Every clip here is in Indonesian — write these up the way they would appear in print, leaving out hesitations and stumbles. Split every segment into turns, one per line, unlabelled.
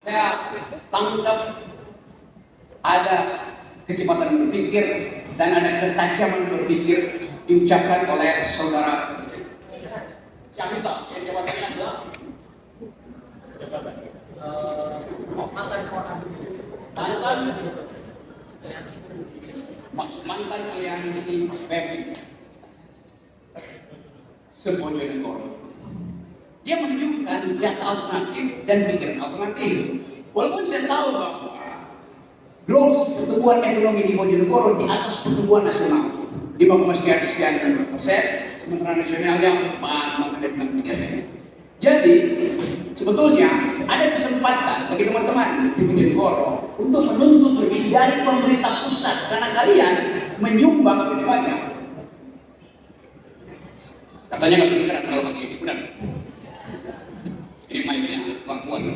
Saya tangkap ada kecepatan berpikir dan ada ketajaman berpikir diucapkan oleh saudara Syamita yang jabatannya adalah mantan aliansi BEM Bojonegoro. Dia menunjukkan data alternatif dan pikiran alternatif. Walaupun saya tahu bahwa growth pertumbuhan ekonomi di Bojonegoro di atas pertumbuhan nasional 5,sekian%, sementara nasionalnya 4,3%. Jadi sebetulnya ada kesempatan bagi teman-teman di Bojonegoro untuk menuntut lebih dari pemerintah pusat karena kalian menyumbang lebih banyak. Katanya nggak kedengeran kalau pakai ini, benar? Ini mainnya banguan.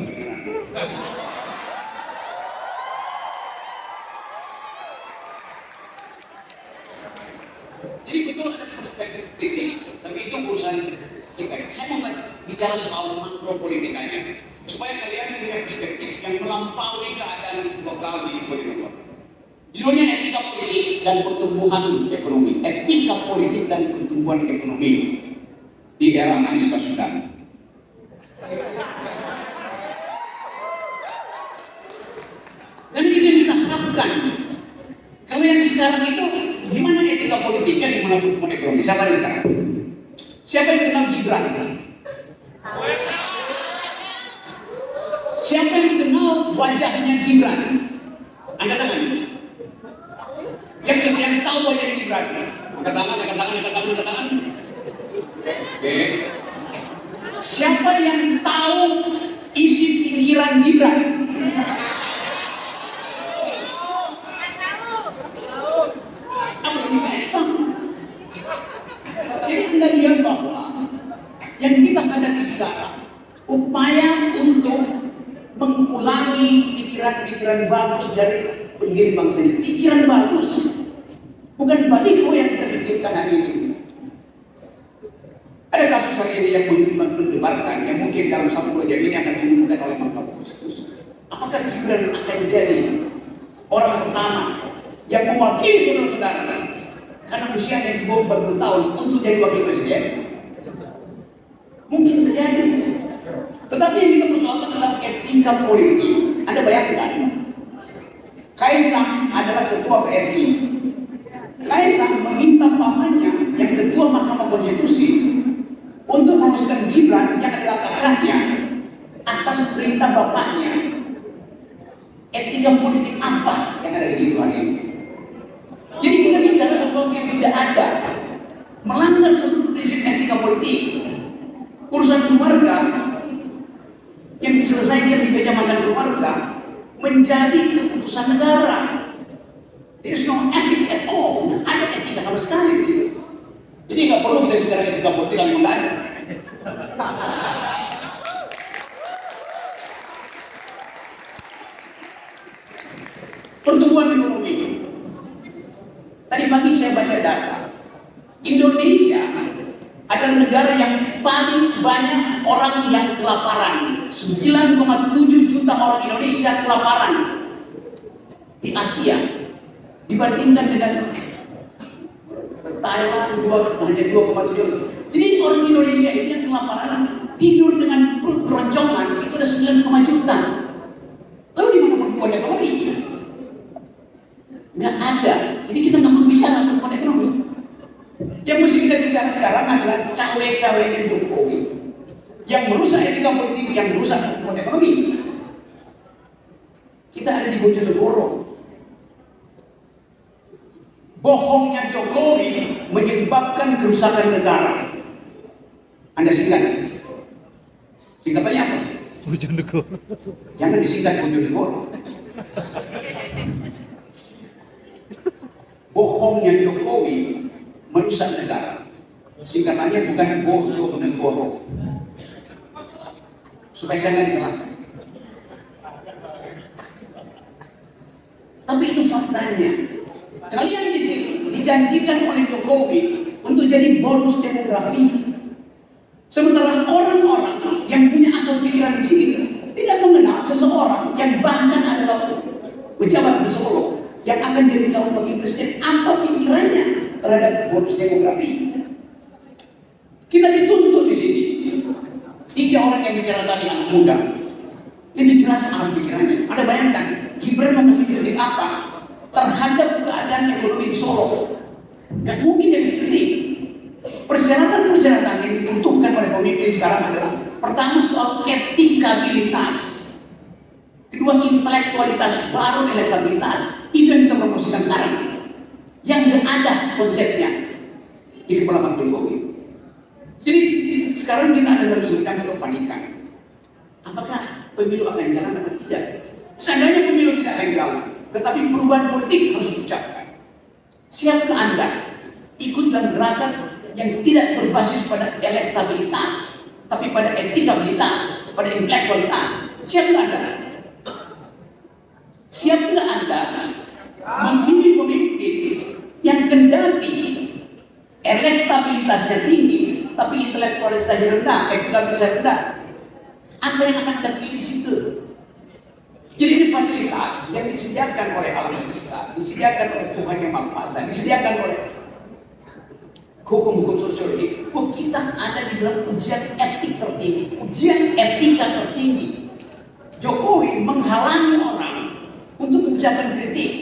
Jadi betul ada perspektif kritis, tapi itu urusan kita. Saya mau bicara soal makropolitikanya, supaya kalian punya perspektif yang melampaui keadaan lokal di Bojonegoro. Judulnya etika politik dan pertumbuhan ekonomi. Etika politik dan pertumbuhan ekonomi di era Anies Baswedan. Dan itu yang kita harapkan. Kalau yang sekarang itu, gimana etika politiknya, gimana pertumbuhan ekonomi? Siapa yang sekarang? Siapa yang kenal Gibran? Siapa yang kenal wajahnya Gibran? Angkat tangan. Yang tahu wajahnya Gibran? Angkat tangan. Oke. Siapa yang tahu isi pikiran Gibran? Jadi kita lihat bahwa yang kita hadapi sekarang upaya untuk mengulangi pikiran-pikiran bagus dari pendiri bangsa ini. Pikiran bagus, bukan baliho yang kita pikirkan hari ini. Ada kasus hari ini yang mendebarkan, yang mungkin dalam 1-2 jam ini akan diumumkan oleh Mahkamah Konstitusi. Apakah Gibran akan menjadi orang pertama yang mewakili saudara-saudara karena usianya di bawah 40 tahun untuk jadi wakil presiden? Mungkin saja. Tetapi yang kita persoalkan adalah etika politik. Anda bayangkan, Kaisang adalah ketua PSI. Kaisang meminta pamannya yang ketua Mahkamah Konstitusi untuk memutuskan Gibran yang adalah kakaknya atas perintah bapaknya. Etika politik apa yang ada di situ hari ini? Jadi kita bicara sesuatu yang tidak ada, melanggar seluruh prinsip etika politik. Urusan keluarga yang diselesaikan di meja makan keluarga menjadi keputusan negara. There is no ethics at all. Nggak ada etika sama sekali di situ. Jadi nggak perlu kita bicara etika politik kalau nggak ada. Pertumbuhan ekonomi. Tadi pagi saya baca data. Indonesia adalah negara yang paling banyak orang yang kelaparan. 9,7 juta orang Indonesia kelaparan di Asia. Dibandingkan dengan Thailand hanya 2,7. Jadi orang Indonesia ini yang kelaparan tidur dengan perut keroncongan itu ada 9, juta. Lalu di mana pertumbuhan ekonomi? Nggak ada. Jadi kita nggak perlu bicara pertumbuhan ekonomi. Yang mesti kita bicara sekarang adalah cawe-cawe Jokowi yang merusak etika politik, yang merusak pertumbuhan ekonomi. Kita ada di Bojonegoro. Bohongnya Jokowi menyebabkan kerusakan negara. Anda singkat. Singkatannya apa?
Bojonegoro.
Jangan disingkat Bojonegoro. Bohongnya Jokowi merusak negara. Singkatannya bukan Bojonegoro. Supaya saya nggak disalahkan. Tapi itu faktanya. Kalian di sini dijanjikan oleh Jokowi untuk jadi bonus demografi. Sementara orang-orang yang punya akal pikiran di sini tidak mengenal seseorang yang bahkan adalah pejabat di Solo yang akan jadi calon wakil presiden, apa pikirannya terhadap bonus demografi? Kita dituntut di sini. 3 orang yang bicara tadi anak muda, lebih jelas apa pikirannya. Anda bayangkan, Gibran mau kasih kritik apa terhadap keadaan ekonomi di Solo? Gak mungkin yang seperti itu. Persyaratan-persyaratan yang dibutuhkan oleh pemimpin sekarang adalah pertama soal etikabilitas, kedua intelektualitas, baru elektabilitas. Itu yang kita promosikan sekarang, yang gak ada konsepnya di kepala Pak Jokowi. Jadi sekarang kita ada dalam semacam kepanikan. Apakah pemilu akan jalan atau tidak? Seandainya pemilu tidak akan jalan, tetapi perubahan politik harus diucapkan. Siapkah Anda ikut dalam gerakan yang tidak berbasis pada elektabilitas, tapi pada etikabilitas, pada intelektualitas? Siapkah Anda? Siapkah Anda memilih pemimpin yang kendati elektabilitasnya tinggi, tapi intelektualitasnya rendah, etikabilitasnya rendah? Apa yang akan Anda pilih di situ? Jadi ini fasilitas yang disediakan oleh alam semesta, disediakan oleh Tuhan yang Maha Kuasa, disediakan oleh hukum-hukum sosiologi. Kita ada di dalam ujian etik tertinggi, ujian etika tertinggi. Jokowi menghalangi orang untuk mengucapkan kritik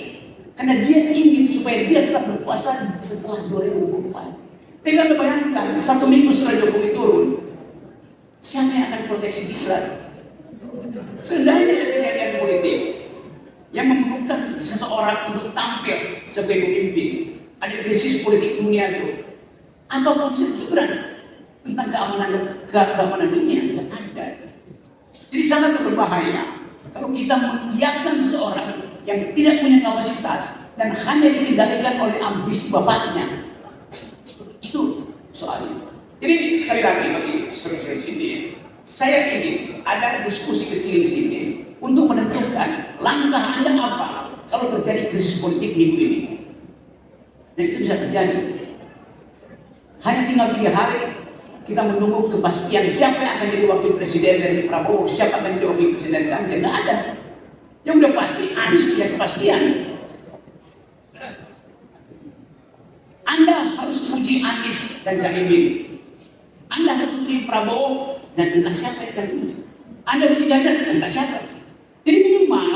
karena dia ingin supaya dia tetap berkuasa setelah 2024. Tapi Anda bayangkan, 1 minggu setelah Jokowi turun, siapa yang akan proteksi Gibran? Seandainya ada kejadian politik yang memerlukan seseorang untuk tampil sebagai pemimpin, ada krisis politik dunia itu, apa konsep Gibran tentang keamanan dunia? Tidak ada. Jadi sangat berbahaya kalau kita mengiyakan seseorang yang tidak punya kapasitas dan hanya dikendalikan oleh ambisi bapaknya. Itu soalnya. Jadi sekali lagi bagi saudara-saudara sini, saya ingin ada diskusi kecil di sini untuk menentukan langkah Anda apa kalau terjadi krisis politik minggu ini. Dan itu bisa terjadi. Hanya tinggal 3 hari kita menunggu kepastian siapa yang akan jadi wakil presiden dari Prabowo, siapa yang akan jadi wakil presiden dari Ganjar. Tidak ada. Yang udah pasti, Anies punya kepastian. Anda harus puji Anies dan Caimin. Anda harus puji Prabowo dan entah siapa yang akan puji. Anda puji Ganjar dan entah siapa. Jadi minimal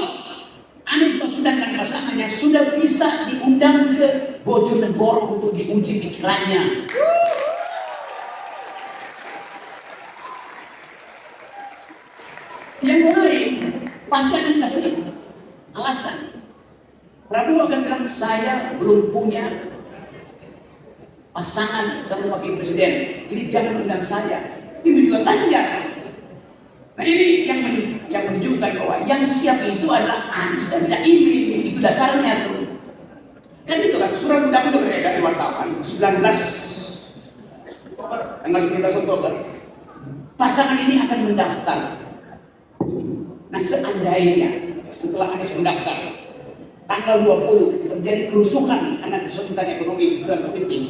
Anies Baswedan dan pasangannya sudah bisa diundang ke Bojonegoro untuk diuji pikirannya. Yang lain pasti akan kasih alasan. Prabowo akan bilang saya belum punya pasangan calon wakil presiden, jadi jangan undang saya. Ini juga Ganjar. Nah ini yang menunjukkan bahwa yang siap itu adalah Anies dan Caimin. Itu dasarnya tuh. Kan itu kan surat undang itu beredar di wartawan 19 Oktober. Pasangan ini akan mendaftar. Nah seandainya setelah Anies mendaftar tanggal 20 terjadi kerusuhan karena kesulitan ekonomi sudah politik,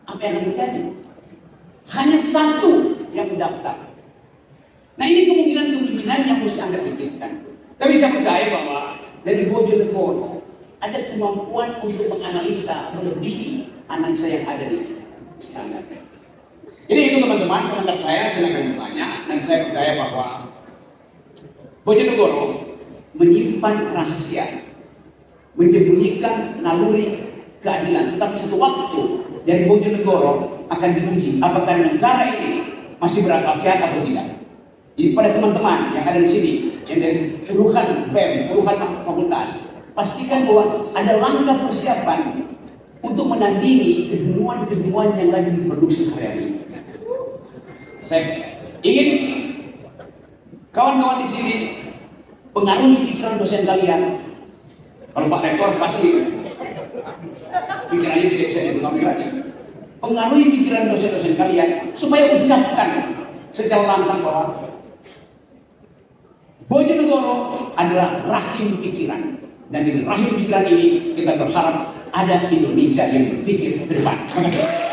apa yang akan terjadi? Hanya 1 yang mendaftar. Nah ini kemungkinan yang mesti Anda pikirkan. Tapi saya percaya bahwa dari Bojonegoro ada kemampuan untuk menganalisa melebihi analisa yang ada di istana. Jadi itu teman-teman, pengantar saya silakan bertanya, dan saya percaya bahwa Bojonegoro menyimpan rahasia, menyembunyikan naluri keadilan. Tetapi satu waktu dari Bojonegoro akan diuji apakah negara ini masih berakal sehat atau tidak. Jadi pada teman-teman yang ada di sini, yang dari puluhan BEM, puluhan fakultas, pastikan bahwa ada langkah persiapan untuk menandingi kejenuhan-kejenuhan yang lagi diproduksi hari ini. Saya ingin kawan-kawan di sini pengaruhi pikiran dosen kalian. Kalau Pak Rektor pasti pikirannya tidak bisa dipengaruhi lagi. Pengaruhi pikiran dosen-dosen kalian supaya ucapkan secara lantang bahwa Bojonegoro adalah rahim pikiran, dan di rahim pikiran ini kita berharap ada Indonesia yang berpikir ke depan. Terima kasih.